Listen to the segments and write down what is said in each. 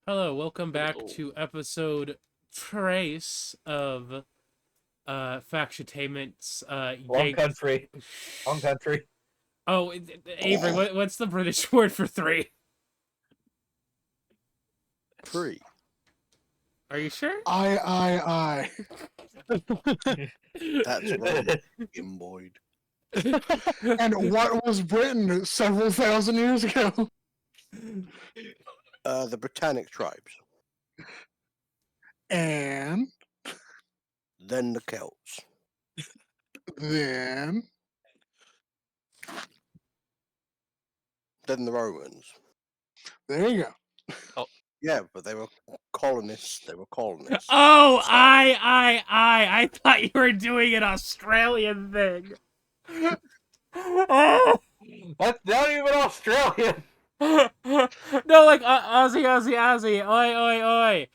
Hello, welcome back to episode trace of Factutainment's Wrong Yank. country. Wrong country. Oh, Avery, what's the British word for three? Three. Are you sure? I. That's right, Boyd. And what was Britain several thousand years ago? The Britannic tribes. And Then the Celts. then Then the Romans. there you go. Yeah, but they were colonists. Oh, So- I thought you were doing an Australian thing. Oh. That's not even Australian. No, like Aussie, oi.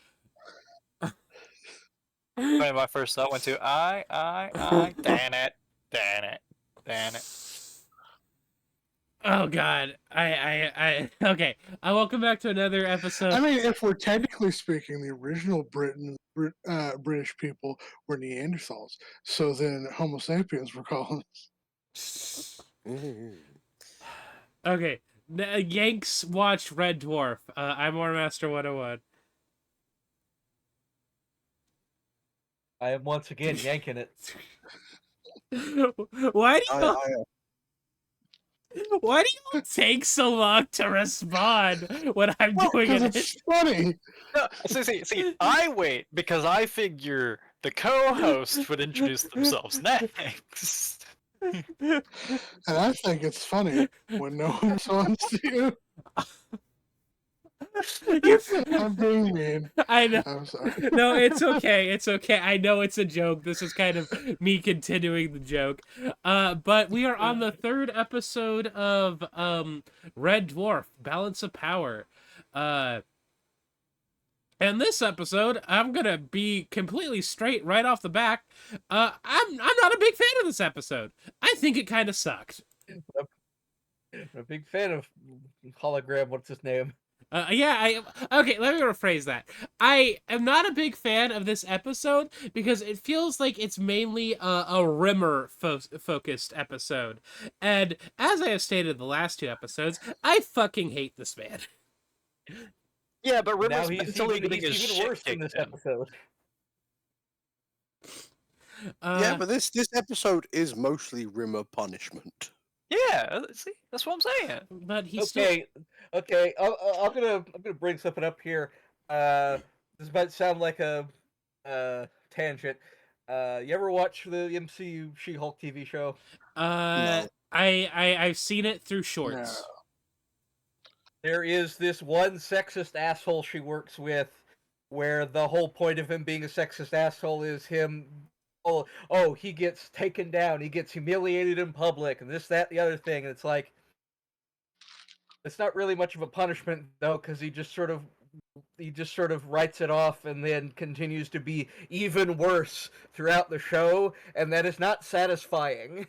When my first thought went to damn it. Oh God, okay. Welcome back to another episode. I mean, if we're technically speaking, the original British people were Neanderthals. So then Homo sapiens were colonists. Mhm. Okay, Yanks watch Red Dwarf. I'm War Master 101. I am once again yanking it. Why do I, why do you take so long to respond when I'm doing Because it? it's funny. No, see, I wait because I figure the co-host would introduce themselves next. And I think it's funny when no one responds to you. I'm being mean. I know. I'm sorry. No, it's okay. It's okay. I know it's a joke. This is kind of me continuing the joke. But we are on the third episode of Red Dwarf, Balance of Power. And this episode, I'm gonna be completely straight right off the back. I'm not a big fan of this episode. I think it kind of sucked. I'm a big fan of hologram. What's his name? Okay, let me rephrase that. I am not a big fan of this episode because it feels like it's mainly a Rimmer focused episode. And as I have stated the last two episodes, I fucking hate this man. Yeah, but Now Rimmer's he's mentally even, getting his he's even shit worse in kicked this in. episode. yeah, but this Uh, episode is mostly Rimmer punishment. Yeah, see, that's what I'm saying. but he's still... Okay. I'm gonna bring something up here. This might sound like a tangent. You ever watch the MCU She-Hulk TV show? No. I've seen it through shorts. No. There is this one sexist asshole she works with, where the whole point of him being a sexist asshole is him. Oh, he gets taken down, he gets humiliated in public, and this, that, the other thing. And it's like, it's not really much of a punishment though, because he just sort of writes it off and then continues to be even worse throughout the show, and that is not satisfying.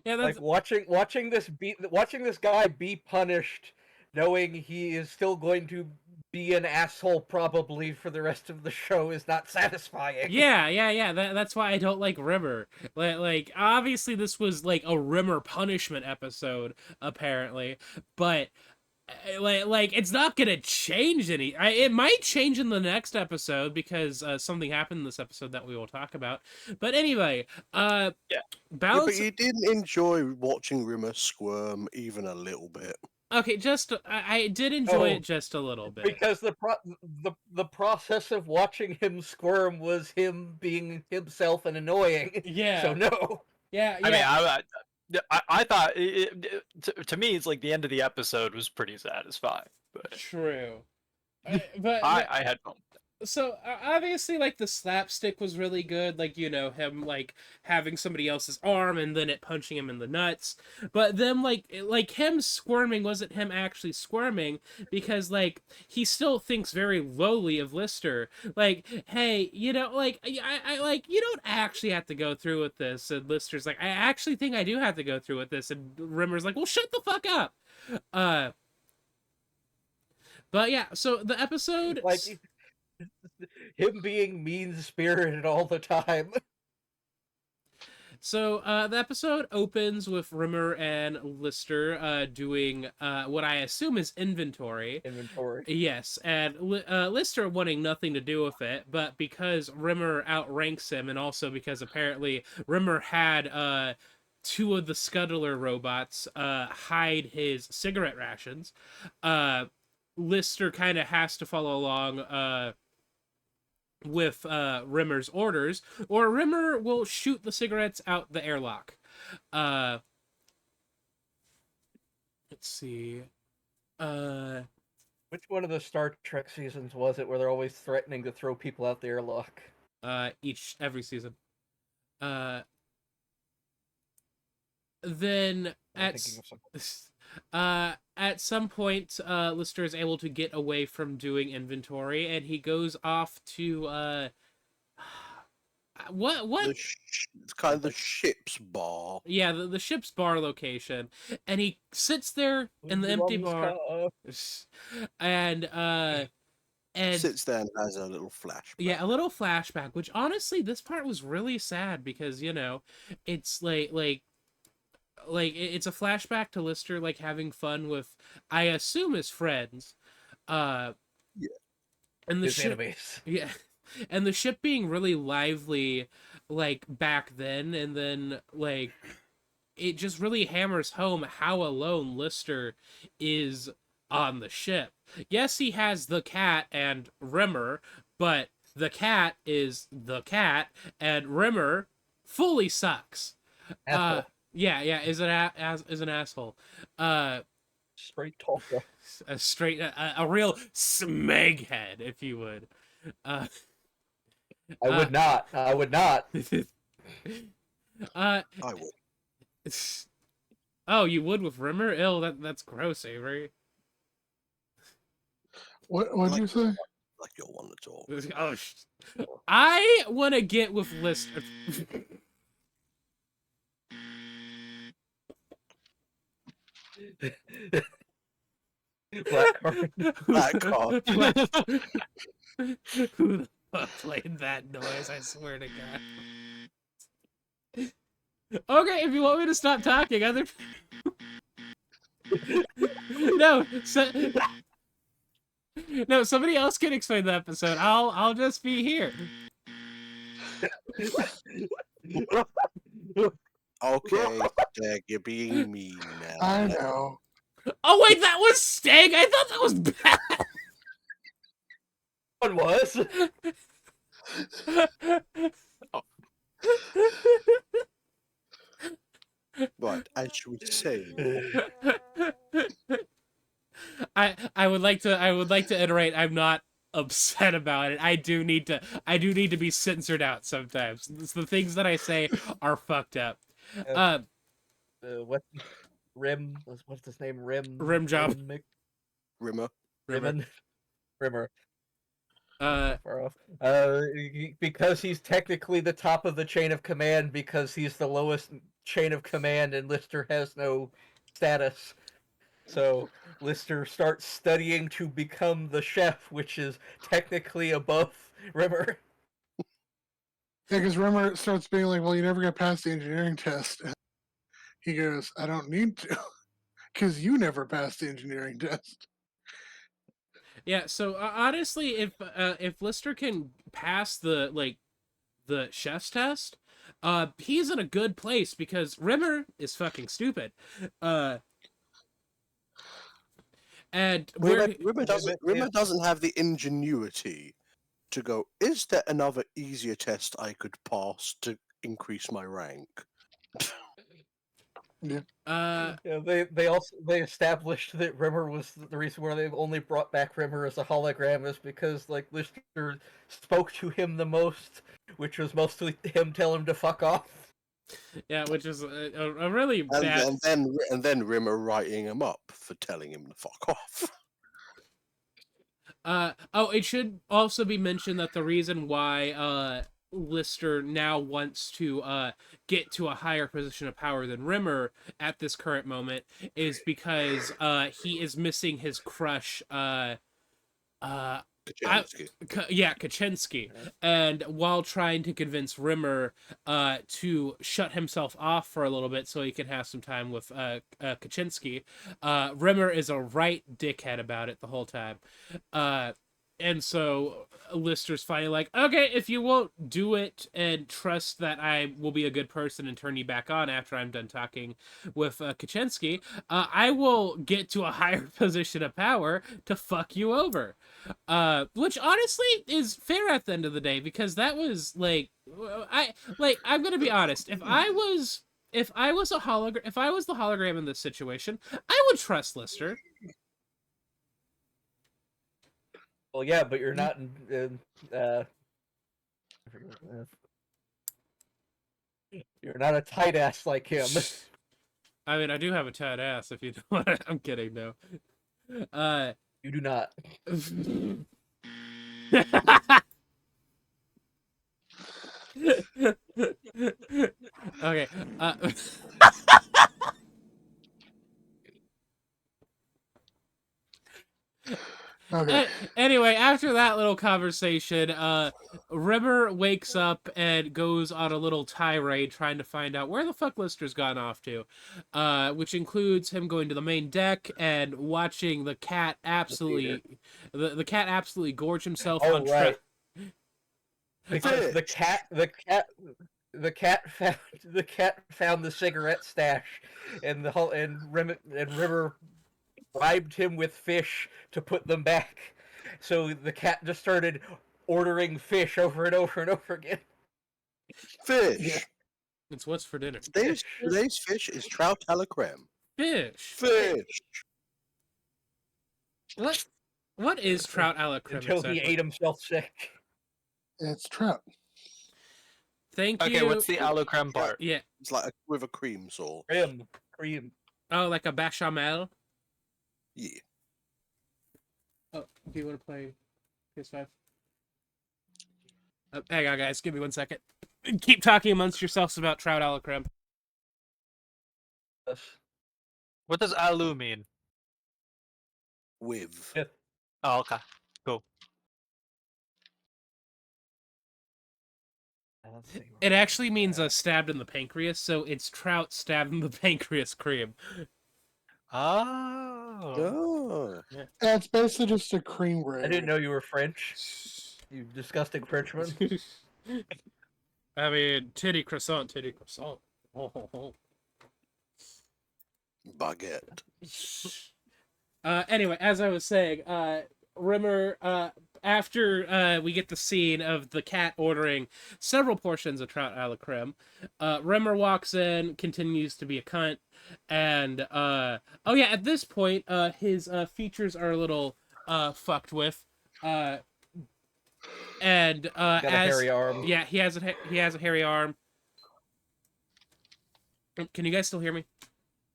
Yeah, that's... Like watching this guy be punished, knowing he is still going to be an asshole probably for the rest of the show, is not satisfying. Yeah. That's why I don't like Rimmer. Like, obviously, this was like a Rimmer punishment episode, apparently, but like it's not gonna change any. It might change in the next episode because something happened in this episode that we will talk about. But anyway, Yeah. Yeah, balance. but you didn't enjoy watching Rimmer squirm even a little bit. Okay, just I did enjoy Oh, it just a little bit. Because the process of watching him squirm was him being himself and annoying. Yeah. So no. Yeah. I mean, I thought to me it's like the end of the episode was pretty satisfying, but True. But I had fun. so obviously, like, the slapstick was really good, like, you know, him like having somebody else's arm and then it punching him in the nuts. But then like him squirming wasn't him actually squirming, because like he still thinks very lowly of Lister. Like, hey, you know, like I like, you don't actually have to go through with this. And Lister's like, I actually think I do have to go through with this. And Rimmer's like, well, shut the fuck up. But yeah, so the episode, Like him being mean-spirited all the time. so the episode opens with Rimmer and Lister doing what I assume is inventory. Inventory. Yes, and Lister wanting nothing to do with it, but because Rimmer outranks him, and also because apparently Rimmer had two of the Scuttler robots hide his cigarette rations, Lister kind of has to follow along with Rimmer's orders, or Rimmer will shoot the cigarettes out the airlock. Let's see. Which one of the Star Trek seasons was it where they're always threatening to throw people out the airlock? Every season. Then I'm thinking of something. at some point, Lister is able to get away from doing inventory, and he goes off to what? It's kind of the ship's bar. Yeah, the ship's bar location, and he sits there in the empty bar, and Sits there and has a little flashback. yeah, a little flashback. Which honestly, this part was really sad because it's it's a flashback to Lister like having fun with, I assume, his friends. Yeah. And the His ship, enemies. yeah, and the ship being really lively, like back then, and then like it just really hammers home how alone Lister is on the ship. Yes, he has the cat and Rimmer, but the cat is the cat, and Rimmer fully sucks. Asshole. Yeah, is an asshole. Straight talker. A real smeghead, if you would. I would not. I would not. I would. Oh, you would with Rimmer? Ew, that's gross, Avery. What'd you say? Like you'll want to talk. Oh, I want to get with Lister. Black card. Black card. Who the fuck played that noise? I swear to God. Okay, if you want me to stop talking, other. No, no, somebody else can explain the episode. I'll just be here. Okay, Stag, you're being mean now. I know. Oh wait, that was Stag. I thought that was bad. One was. Right, as you were saying. I would like to iterate. I'm not upset about it. I do need to be censored out sometimes. The things that I say are fucked up. What? Rim? What's his name? Rim job. Rimmer. Rimmer. Rimmer. Because he's technically the top of the chain of command because he's the lowest chain of command and Lister has no status. So Lister starts studying to become the chef, which is technically above Rimmer. Yeah, because Rimmer starts being like, well, you never got past the engineering test. And he goes, I don't need to, because you never passed the engineering test. Yeah. So honestly, if Lister can pass the chef's test, he's in a good place because Rimmer is fucking stupid. And Rimmer doesn't have the ingenuity to go, is there another easier test I could pass to increase my rank? Yeah, they established that Rimmer was the reason why they've only brought back Rimmer as a hologram is because like Lister spoke to him the most, which was mostly him telling him to fuck off. Yeah, which is a really bad. And then Rimmer writing him up for telling him to fuck off. It should also be mentioned that the reason why Lister now wants to get to a higher position of power than Rimmer at this current moment is because he is missing his crush I, Kaczynski. Kaczynski, and while trying to convince Rimmer to shut himself off for a little bit so he can have some time with Kaczynski, Rimmer is a right dickhead about it the whole time. And so Lister's finally like, okay, if you won't do it and trust that I will be a good person and turn you back on after I'm done talking with Kaczynski, I will get to a higher position of power to fuck you over. Which honestly is fair at the end of the day, because that was like, I'm gonna be honest. If I was the hologram in this situation, I would trust Lister. Well, yeah, but you're not you're not a tight ass like him. I mean, I do have a tight ass. If you know what I'm kidding, though. You do not. Okay. Okay. Anyway, after that little conversation, Rimmer wakes up and goes on a little tirade trying to find out where the fuck Lister's gone off to, which includes him going to the main deck and watching the cat absolutely gorge himself on right. Trout. Because the cat found the cigarette stash, and Rimmer bribed him with fish to put them back. So the cat just started ordering fish over and over and over again. Fish. It's what's for dinner. Today's fish is trout a la creme. Fish. Fish. What is trout a la creme? Until exactly? he ate himself sick. It's trout. Thank you. Okay, what's the aloe creme part? Yeah. It's like with a cream sauce. Cream. Oh, like a bechamel. Yeah. Oh, do you want to play PS5? Hang on, guys. Give me 1 second. Keep talking amongst yourselves about trout a la creme. Yes. What does aloe mean? With. Yeah. Oh, okay. Cool. It actually means stabbed in the pancreas, so it's trout stabbed in the pancreas cream. Oh. Oh. Yeah. It's basically just a cream bread. I didn't know you were French. You disgusting Frenchman. I mean, titty croissant. Oh. Baguette. Anyway, as I was saying, Rimmer, after we get the scene of the cat ordering several portions of trout a la creme, Rimmer walks in, continues to be a cunt, and at this point, his features are a little fucked with, got a hairy arm. Yeah, he has a hairy arm. Can you guys still hear me?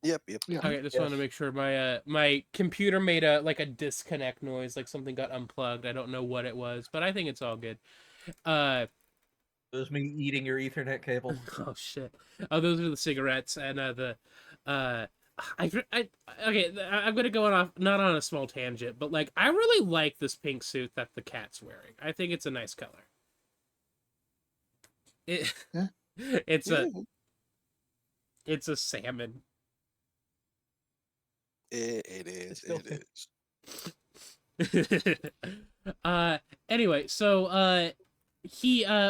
Yep. Yeah. Okay, just wanted to make sure my computer made a disconnect noise, like something got unplugged. I don't know what it was, but I think it's all good. It was me eating your Ethernet cable. Oh shit! Oh, those are the cigarettes, and I'm gonna go off not on a small tangent, but like I really like this pink suit that the cat's wearing. I think it's a nice color. It's a salmon. It is. Anyway, so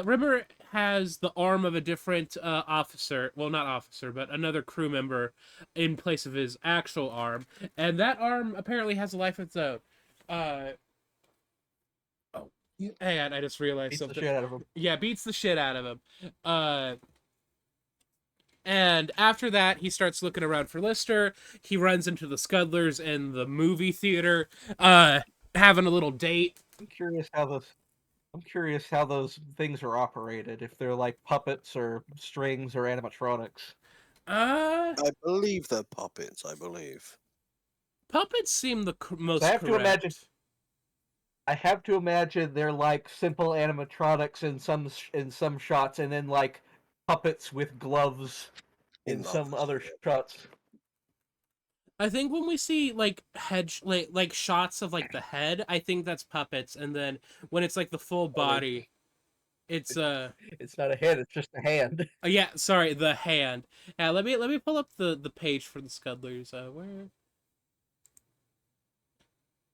Rimmer has the arm of a different officer, well, not officer, but another crew member in place of his actual arm, and that arm apparently has a life of its own. Hang on, I just realized Beats something. the shit out of him. Yeah, beats the shit out of him. And after that, he starts looking around for Lister. He runs into the Scudlers in the movie theater, having a little date. I'm curious how those things are operated. If they're like puppets or strings or animatronics. I believe they're puppets. Puppets seem the most I have correct. to imagine. I have to imagine they're like simple animatronics in some shots, and then like puppets with gloves in some other shots. I think when we see like like shots of like the head, I think that's puppets, and then when it's like the full body, it's It's not a head, it's just a hand. oh, yeah, sorry, the hand. Yeah, let me pull up the page for the Scudlers. Where?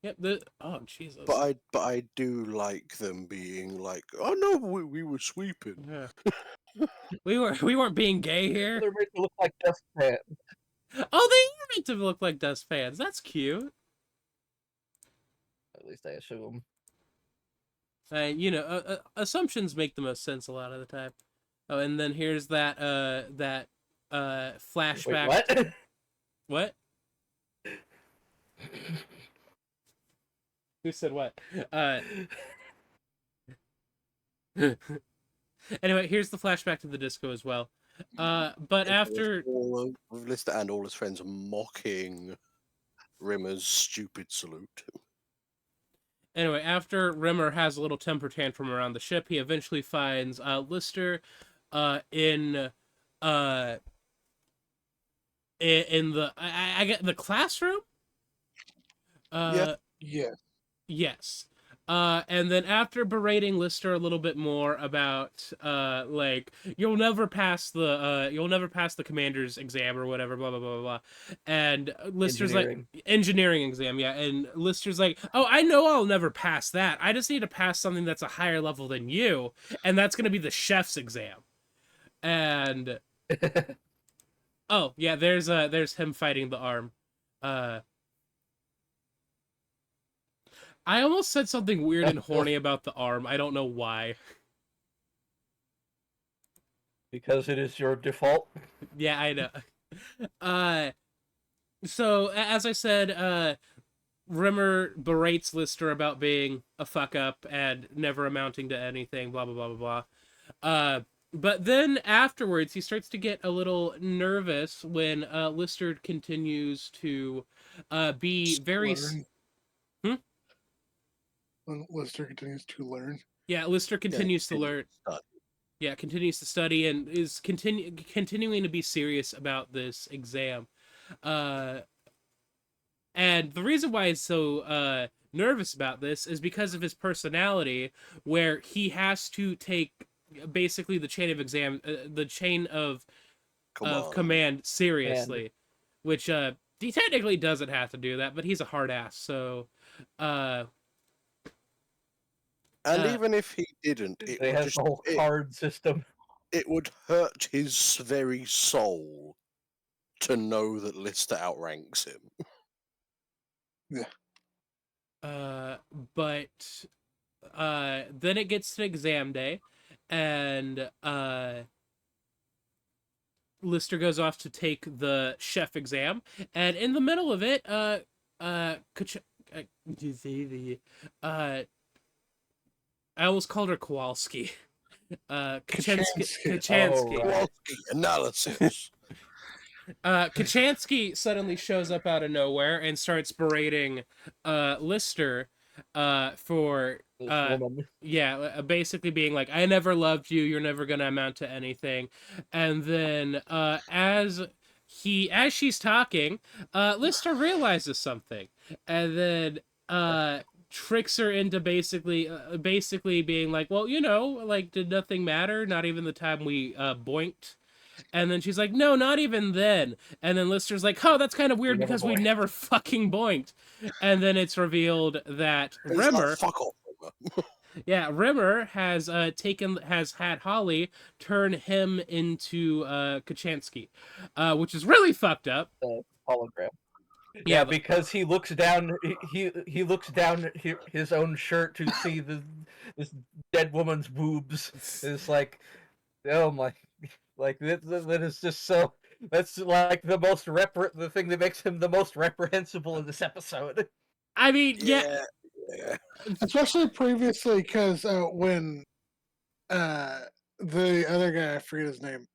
Yep. Oh Jesus. But I do like them being like, oh no, we were sweeping. Yeah. we weren't being gay here. They're made to look like dust fans. Oh, they are meant to look like dust fans. That's cute. At least I assume. Assumptions make the most sense a lot of the time. Oh, and then here's that flashback. Wait, what? What? Who said what? Anyway, here's the flashback to the disco as well. But after With Lister and all his friends mocking Rimmer's stupid salute. Anyway, after Rimmer has a little temper tantrum around the ship, he eventually finds Lister in the I get the classroom. Yeah. Yes. Yes. And then after berating Lister a little bit more about like you'll never pass the commander's exam or whatever, blah blah blah blah blah. And Lister's like engineering exam, yeah. And Lister's like, oh, I know I'll never pass that. I just need to pass something that's a higher level than you, and that's gonna be the chef's exam. And oh yeah, there's him fighting the arm. I almost said something weird and horny about the arm. I don't know why. Because it is your default. Yeah, I know. So as I said, Rimmer berates Lister about being a fuck up and never amounting to anything, blah blah blah blah blah. But then afterwards, he starts to get a little nervous when Lister continues to be very. When Lister continues to learn. Yeah, Lister continues to learn. Yeah, continues to study and is continuing to be serious about this exam. And the reason why he's so nervous about this is because of his personality, where he has to take basically the chain of command seriously, which he technically doesn't have to do that, but he's a hard ass, so. And even if he didn't, it has the whole card system. It would hurt his very soul to know that Lister outranks him. Yeah. But then it gets to exam day, and Lister goes off to take the chef exam, and in the middle of it, I almost called her Kowalski. Kachansky. Kowalski analysis. Kachansky suddenly shows up out of nowhere and starts berating Lister for basically being like, I never loved you, you're never gonna amount to anything. And then as she's talking, Lister realizes something, and then tricks her into basically being like, well, like, did nothing matter? Not even the time we boinked? And then she's like, no, not even then. And then Lister's like, oh, that's kind of weird because we never fucking boinked. And then it's revealed that Rimmer, Rimmer has had Holly turn him into Kachansky, which is really fucked up. Hologram. Yeah, because he looks down. He looks down his own shirt to see this dead woman's boobs. It's like, oh my, like that is just so. That's like the thing that makes him the most reprehensible in this episode. I mean, yeah. Especially previously, because when the other guy, I forget his name,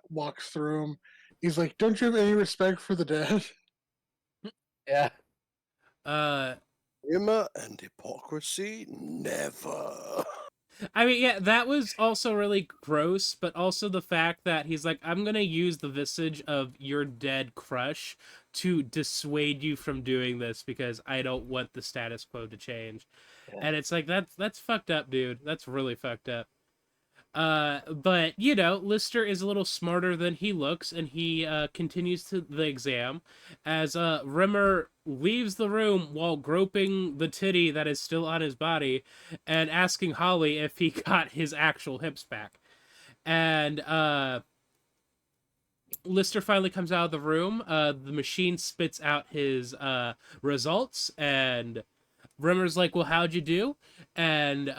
walks through him, he's like, "Don't you have any respect for the dead?" Yeah. Humor and hypocrisy, never. I mean, yeah, that was also really gross, but also the fact that he's like, I'm gonna use the visage of your dead crush to dissuade you from doing this because I don't want the status quo to change. Yeah. And it's like that's fucked up, dude. That's really fucked up. But you know, Lister is a little smarter than he looks, and he continues to the exam as Rimmer leaves the room while groping the titty that is still on his body and asking Holly if he got his actual hips back. And Lister finally comes out of the room. The machine spits out his results, and Rimmer's like, well, how'd you do? And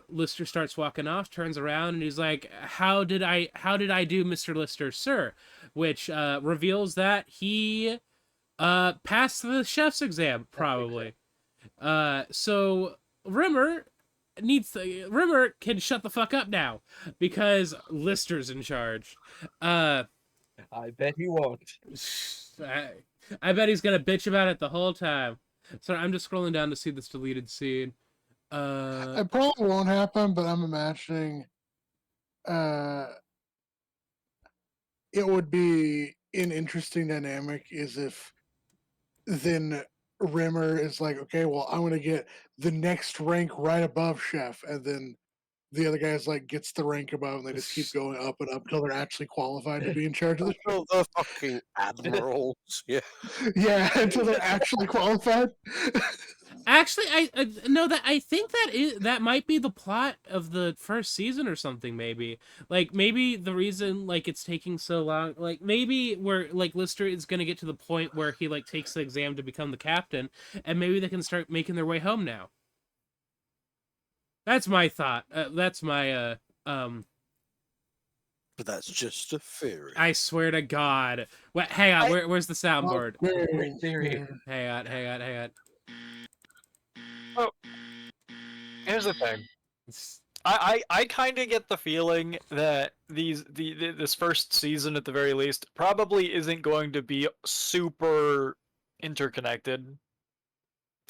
Lister starts walking off, turns around, and he's like, how did I do, Mr. Lister, sir? Which reveals that he passed the chef's exam, probably. So Rimmer can shut the fuck up now because Lister's in charge. I bet he won't. I bet he's gonna bitch about it the whole time. Sorry, I'm just scrolling down to see this deleted scene. It probably won't happen, but I'm imagining it would be an interesting dynamic is if then Rimmer is like, okay, well, I'm going to get the next rank right above chef. And then the other guy's like gets the rank above and they just keep going up and up until they're actually qualified to be in charge of the Until the fucking admirals. Yeah. Yeah, until they're actually qualified. Actually, I no, that I think that might be the plot of the first season or something. Maybe like maybe the reason like it's taking so long, like maybe where like Lister is gonna get to the point where he like takes the exam to become the captain, and maybe they can start making their way home now. That's my thought. That's my But that's just a theory. I swear to God. What? Hang on. Where's the soundboard? Great theory. Hang on. Oh, here's the thing. I kind of get the feeling that this first season, at the very least, probably isn't going to be super interconnected.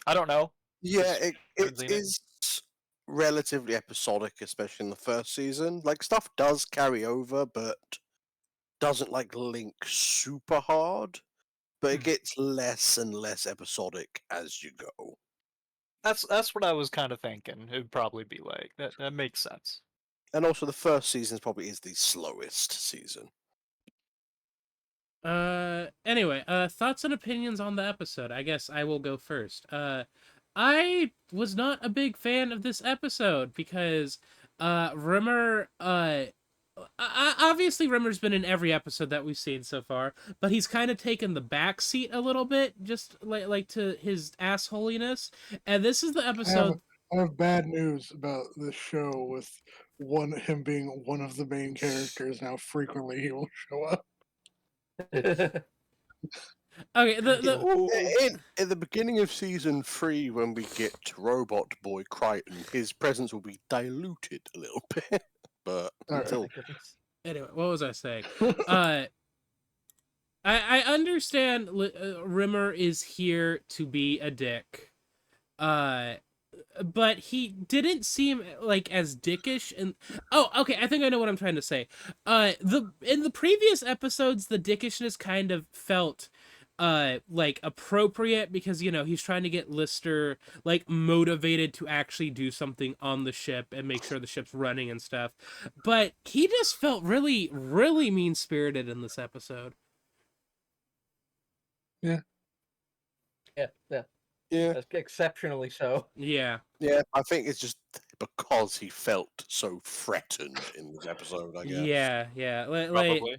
I don't know. Yeah, it Benzina. is relatively episodic, especially in the first season. Like, stuff does carry over, but doesn't, like, link super hard. But it gets less and less episodic as you go. That's what I was kind of thinking. It'd probably be like that makes sense. And also, the first season probably is the slowest season. Anyway, thoughts and opinions on the episode. I guess I will go first. I was not a big fan of this episode because Rimmer obviously Rimmer's been in every episode that we've seen so far, but he's kind of taken the back seat a little bit, just like to his assholiness. And this is the episode. I have bad news about this show with him being one of the main characters. Now frequently he will show up. Okay, In the beginning of season 3, when we get Robot Boy Crichton, his presence will be diluted a little bit. But until anyway, what was I saying? I understand Rimmer is here to be a dick, but he didn't seem like as dickish. And okay, I think I know what I'm trying to say. In the previous episodes, the dickishness kind of felt like appropriate because, you know, he's trying to get Lister like motivated to actually do something on the ship and make sure the ship's running and stuff. But he just felt really, really mean-spirited in this episode. Yeah. yeah, That's exceptionally so. Yeah. I think it's just because he felt so threatened in this episode, I guess. Yeah. Probably.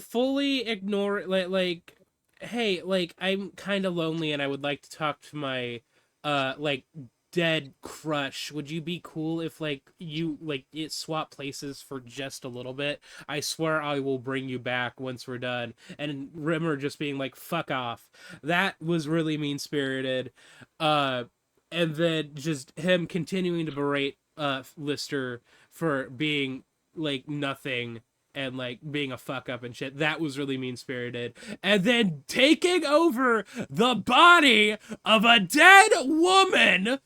Fully ignore like hey, like I'm kind of lonely and I would like to talk to my like dead crush. Would you be cool if like you like it swap places for just a little bit? I swear I will bring you back once we're done. And Rimmer just being like fuck off. That was really mean-spirited. And then just him continuing to berate Lister for being like nothing and like being a fuck up and shit. That was really mean-spirited. And then taking over the body of a dead woman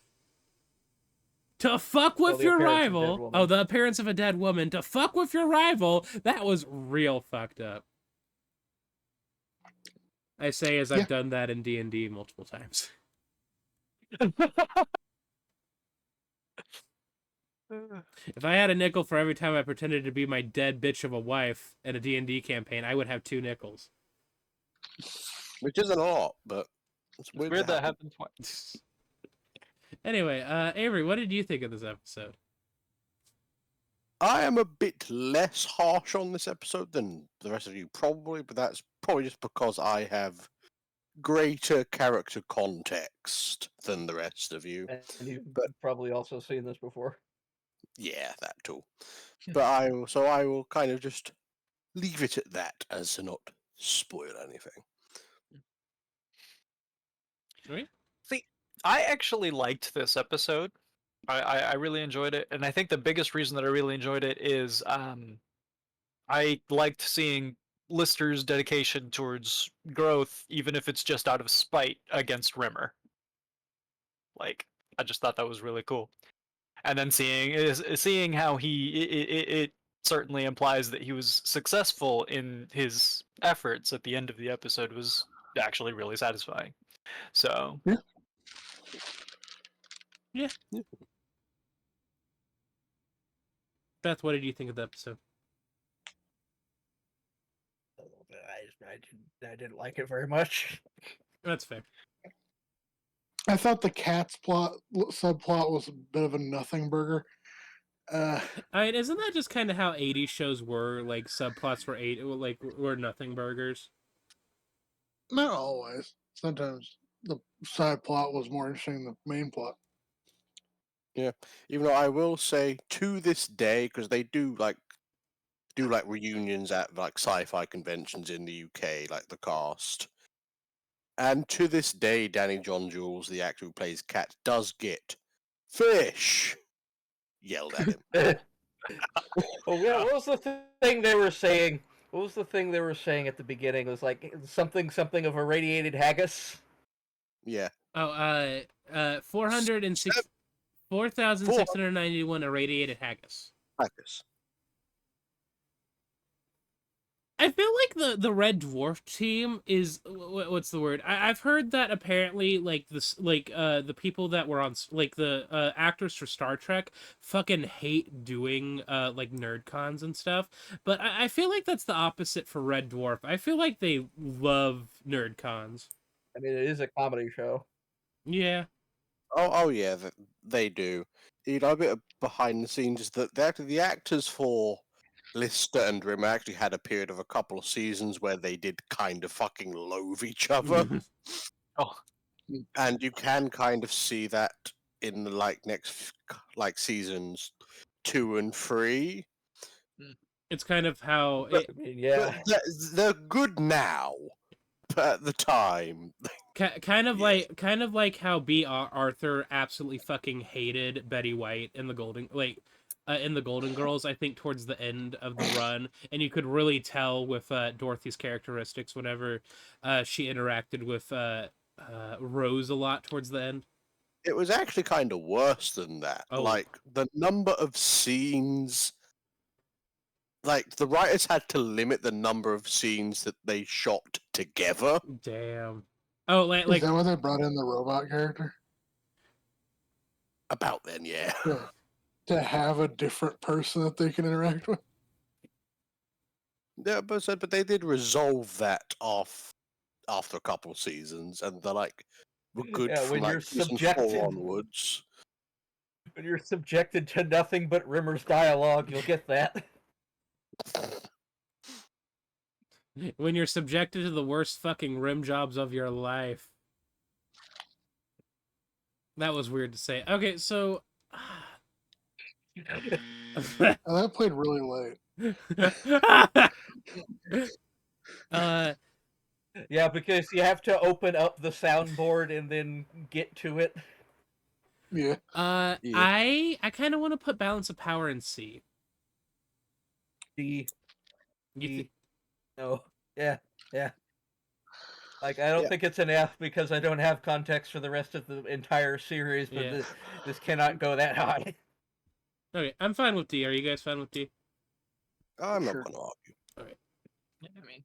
to fuck with your rival. Oh, the appearance of a dead woman to fuck with your rival. That was real fucked up. I say as I've done that in D&D multiple times. If I had a nickel for every time I pretended to be my dead bitch of a wife in a D&D campaign, I would have 2 nickels. Which isn't a lot, but it's It's weird, weird to that happen. happened twice. Anyway, Avery, what did you think of this episode? I am a bit less harsh on this episode than the rest of you, probably, but that's probably just because I have greater character context than the rest of you. And you've But probably also seen this before. yeah, that too. But I will kind of just leave it at that as to not spoil anything. Right? See, I actually liked this episode. I really enjoyed it, and I think the biggest reason that I really enjoyed it is I liked seeing Lister's dedication towards growth, even if it's just out of spite against Rimmer. Like, I just thought that was really cool. And then seeing how it certainly implies that he was successful in his efforts at the end of the episode was actually really satisfying. So Yeah. Beth, what did you think of the episode? I didn't like it very much. That's fair. I thought the cat's subplot was a bit of a nothing burger. I mean, isn't that just kind of how 80s shows were? Like, subplots were nothing burgers? Not always. Sometimes the side plot was more interesting than the main plot. Yeah, even though I will say to this day, because they do like reunions at like sci-fi conventions in the UK, like the cast. And to this day, Danny John Jules, the actor who plays Cat, does get fish yelled at him. Oh yeah, what was the thing they were saying? What was the thing they were saying at the beginning? It was like something of irradiated haggis. Yeah. Oh, 4,691 irradiated haggis. Haggis. I feel like the Red Dwarf team is what's the word? I've heard that apparently like the people that were on like the actors for Star Trek fucking hate doing like nerd cons and stuff, but I feel like that's the opposite for Red Dwarf. I feel like they love nerd cons. I mean, it is a comedy show. Yeah. Oh yeah, they do. You know, a bit of behind the scenes is that the actors for Lister and Rimmer actually had a period of a couple of seasons where they did kind of fucking loathe each other. Oh. And you can kind of see that in the next seasons 2 and 3. It's kind of how But, I mean, yeah. but they're good now, but at the time, kind of like how B. Arthur absolutely fucking hated Betty White in the Golden Girls, I think towards the end of the run, and you could really tell with Dorothy's characteristics whenever she interacted with Rose a lot towards the end. it was actually kind of worse than that. Oh. Like the number of scenes, like the writers had to limit the number of scenes that they shot together. Damn. Oh, like Is that why they brought in the robot character? About then, yeah. To have a different person that they can interact with? Yeah, but they did resolve that off after a couple of seasons, and they're like, we're good Yeah, from when you're like season 4 subjected- onwards. When you're subjected to nothing but Rimmer's dialogue, you'll get that. when you're subjected to the worst fucking rim jobs of your life. That was weird to say. Okay, so Oh, that played really late. Yeah, because you have to open up the soundboard and then get to it. Yeah. I kind of want to put Balance of Power in C. D. You D. thi- No. Yeah. Like, I don't think it's an F because I don't have context for the rest of the entire series, but Yeah. this cannot go that high. Okay, I'm fine with D. Are you guys fine with D? I'm not Sure. going to argue. Yeah, I mean,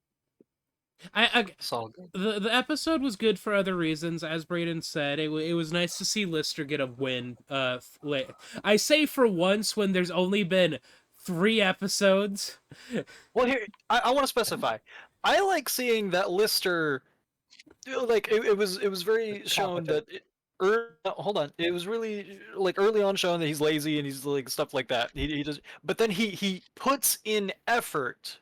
It's all good. The episode was good for other reasons, as Brayden said. It was nice to see Lister get a win. I say for once when there's only been 3 episodes. Well, here I want to specify. I like seeing that Lister, like it was very shown that. Hold on. It was really like early on shown that he's lazy and he's like stuff like that. He just, but then he puts in effort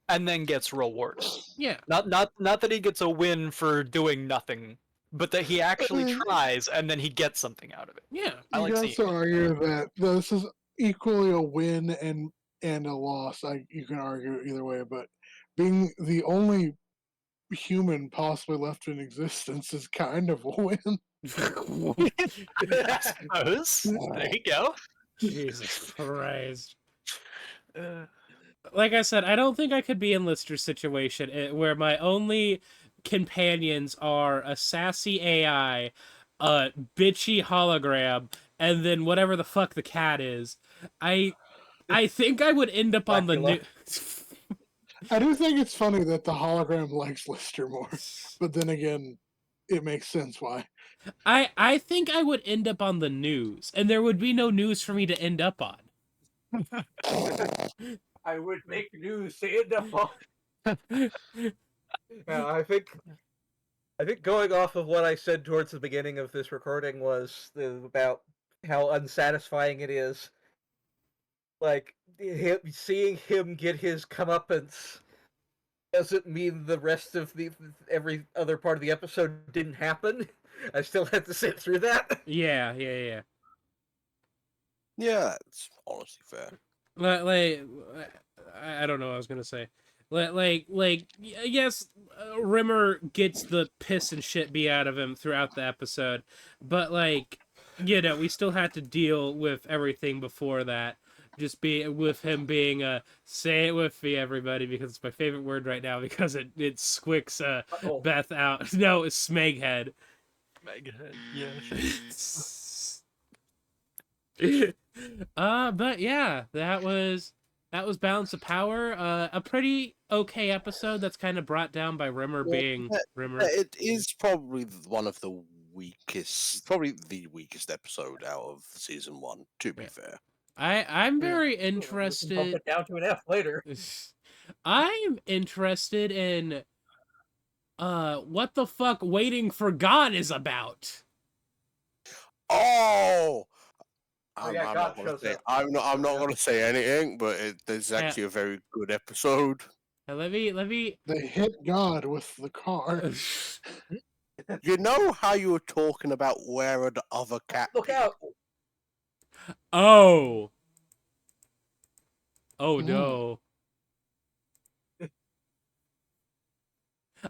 and then gets rewards. Yeah, Not that he gets a win for doing nothing, but that he actually tries and then he gets something out of it. yeah. I You like can seeing also argue that this is equally a win and a loss. You can argue either way, but being the only human possibly left in existence is kind of a win. I suppose. There you go. Jesus Christ. Uh, Like I said, I don't think I could be in Lister's situation where my only companions are a sassy AI, a bitchy hologram, and then whatever the fuck the cat is. I think I would end up on the new. I do think it's funny that the hologram likes Lister more, but then again, it makes sense why. I think I would end up on the news, and there would be no news for me to end up on. I would make news to end up on. Yeah, I think going off of what I said towards the beginning of this recording was about how unsatisfying it is. Like seeing him get his comeuppance doesn't mean the rest of every other part of the episode didn't happen. I still had to sit through that. Yeah. Yeah, that's honestly fair. Like, I don't know what I was gonna say. Yes, Rimmer gets the piss and shit beat out of him throughout the episode, but we still had to deal with everything before that. Just with him being say it with me, everybody, because it's my favorite word right now because it squicks Beth out. No, it's Smeghead. Meghead, But yeah, that was Balance of Power. A pretty okay episode that's kind of brought down by Rimmer being Rimmer. It is probably one of the weakest, probably the weakest episode out of season 1. To be fair, I'm very Bump interested. it down to an F later. I'm interested in what the fuck Waiting for God is about. oh. I'm yeah, not God gonna shows say. up. I'm not gonna say anything, but it's actually a very good episode. Let me. They hit God with the car. You know how you were talking about where are the other cat? Look out! Oh no.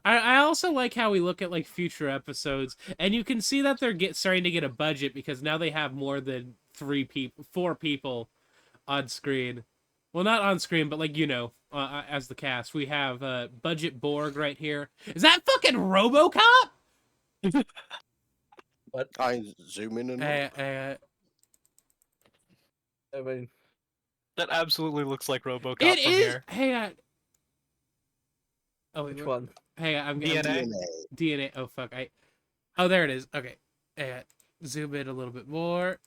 I also like how we look at future episodes, and you can see that they're starting to get a budget because now they have more than 4 people on screen. Well, not on screen, but as the cast. We have Budget Borg right here. Is that fucking RoboCop? What? I zoom in and I mean, that absolutely looks like RoboCop it from is. here. Hey, oh, which one? Hey, I'm DNA. DNA. Oh fuck! Oh, there it is. Okay. Zoom in a little bit more.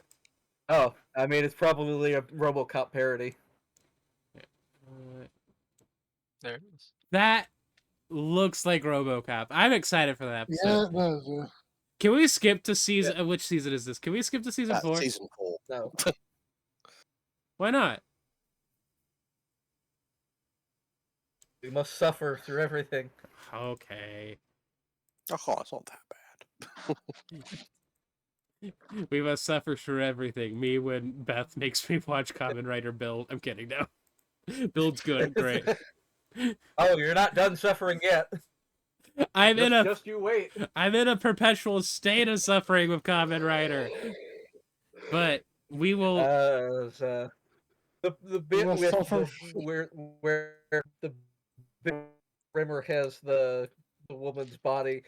Oh, I mean, it's probably a RoboCop parody. There it is. That looks like RoboCop. I'm excited for that episode. Yeah, it does. Yeah. Can we skip to season? Which season is this? Can we skip to season 4? Season 4. No. Why not? We must suffer through everything. Okay. Oh, it's not that bad. We must suffer through everything. Me when Beth makes me watch Kamen Rider Build. I'm kidding. No. Build's good. Great. Oh, you're not done suffering yet. Just you wait. I'm in a perpetual state of suffering with Kamen Rider. But we will. The bit Well, with suffer. where the Rimmer has the woman's body.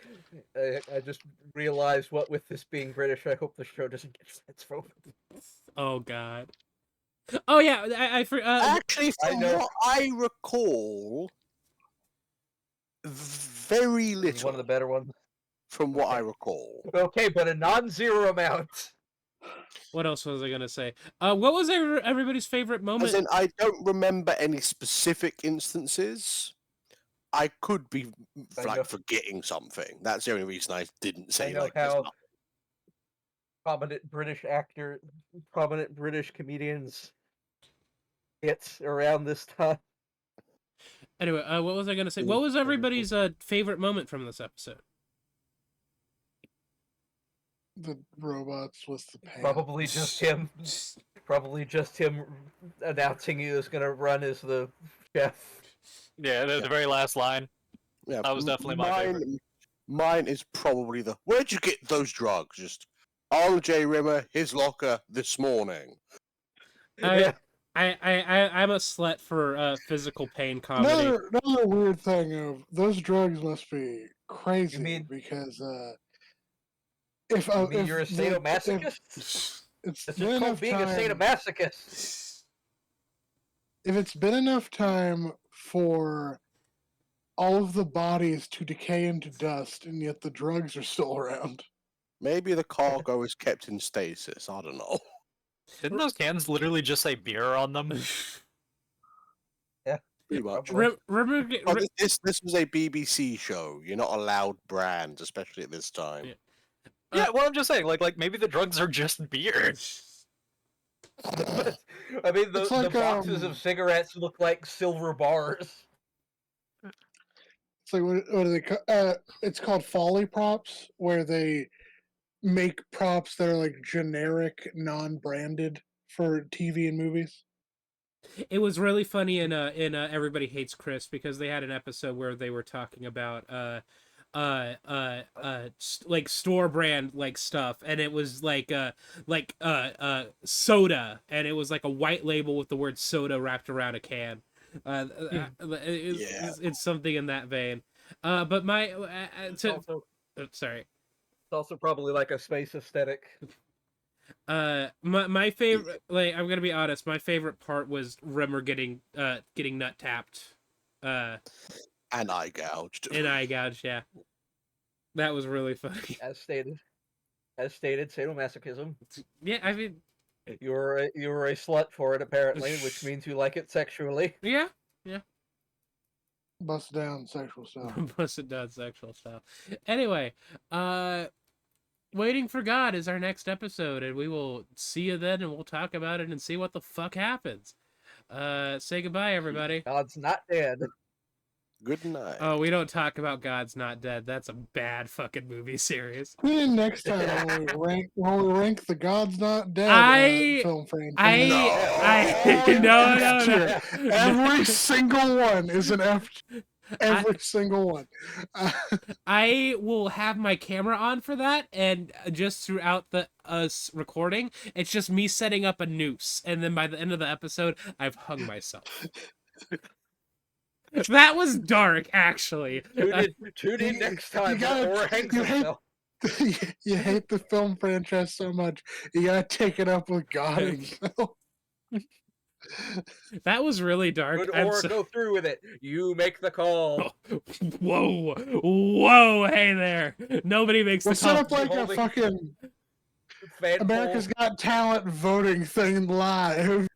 I just realized what with this being British, I hope the show doesn't get transphobic. Oh God. Oh yeah, I Actually, I from know. what I recall, Very This is little, one of the better ones. from what I Okay. recall. Okay, but a non-zero amount. What else was I gonna say? What was everybody's favorite As moment? in, I don't remember any specific instances. I could be I like know. forgetting something. That's the only reason I didn't I say know like there's how nothing. prominent British comedians hit around this time. Anyway, what was I gonna say? What was everybody's favorite moment from this episode? The robots with the pants. Probably just him. Probably just him announcing he was gonna run as the chef. Yeah, the very last line. Yeah, That was definitely my favorite. Mine is probably the where'd you get those drugs? Just RJ Rimmer, his locker this morning. Yeah. I'm a slut for physical pain comedy. Another weird thing of those drugs must be crazy mean- because You mean if you're a the- sadomasochist? it's This been is called enough being a time, sadomasochist. if it's been enough time for all of the bodies to decay into dust and yet the drugs are still around. Maybe the cargo is kept in stasis. I don't know. Didn't those cans literally just say beer on them? Pretty much. Probably. Remember, Oh, this was a BBC show. You're not allowed brands, especially at this time. Yeah. Yeah, well, I'm just saying, like maybe the drugs are just beer. I mean, the It's like, boxes of cigarettes look like silver bars. It's like what do they? It's called folly props, where they make props that are like generic, non-branded for TV and movies. It was really funny in Everybody Hates Chris because they had an episode where they were talking about like store brand like stuff, and it was like soda, and it was like a white label with the word soda wrapped around a can. It's something in that vein. But my sorry. It's also probably like a space aesthetic. My favorite, like, I'm gonna be honest, my favorite part was Rimmer getting nut tapped And eye gouged. and eye gouged. Yeah, that was really funny. As stated, sadomasochism. Yeah, I mean, You're a slut for it apparently, which means you like it sexually. yeah. Bust down sexual stuff. Busted down sexual stuff. Anyway, Waiting for God is our next episode, and we will see you then, and we'll talk about it and see what the fuck happens. Say goodbye, everybody. God's not dead. Good night. Oh, we don't talk about God's Not Dead. That's a bad fucking movie series. Tune in next time when we rank the God's Not Dead film franchise. No. Every single one is an F. Every single one. I will have my camera on for that, and just throughout the us recording, it's just me setting up a noose, and then by the end of the episode, I've hung myself. That was dark, actually. Tune in next time gotta- or hangs you hate- himself. You hate the film franchise so much, you gotta take it up with God himself. That was really dark. Good I'm or so- go through with it. You make the call. Whoa, hey there. Nobody makes We'll the set call. up like a Holding- fucking Fan America's poll. Got Talent voting thing live.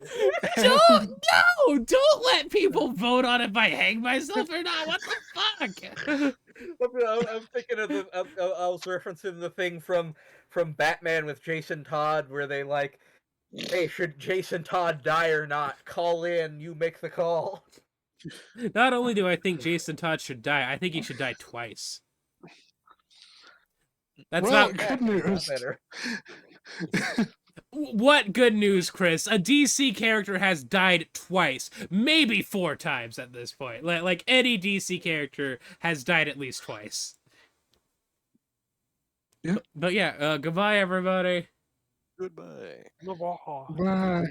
Don't let people vote on if I hang myself or not. What the fuck? I'm thinking of the. I was referencing the thing from Batman with Jason Todd, where they like, hey, should Jason Todd die or not? Call in. You make the call. Not only do I think Jason Todd should die, I think he should die twice. That's Well, not good news. Better. what good news, Chris. A DC character has died twice, maybe 4 times at this point. Like any DC character has died at least twice. Yeah. But yeah, goodbye, everybody. Goodbye. Bye.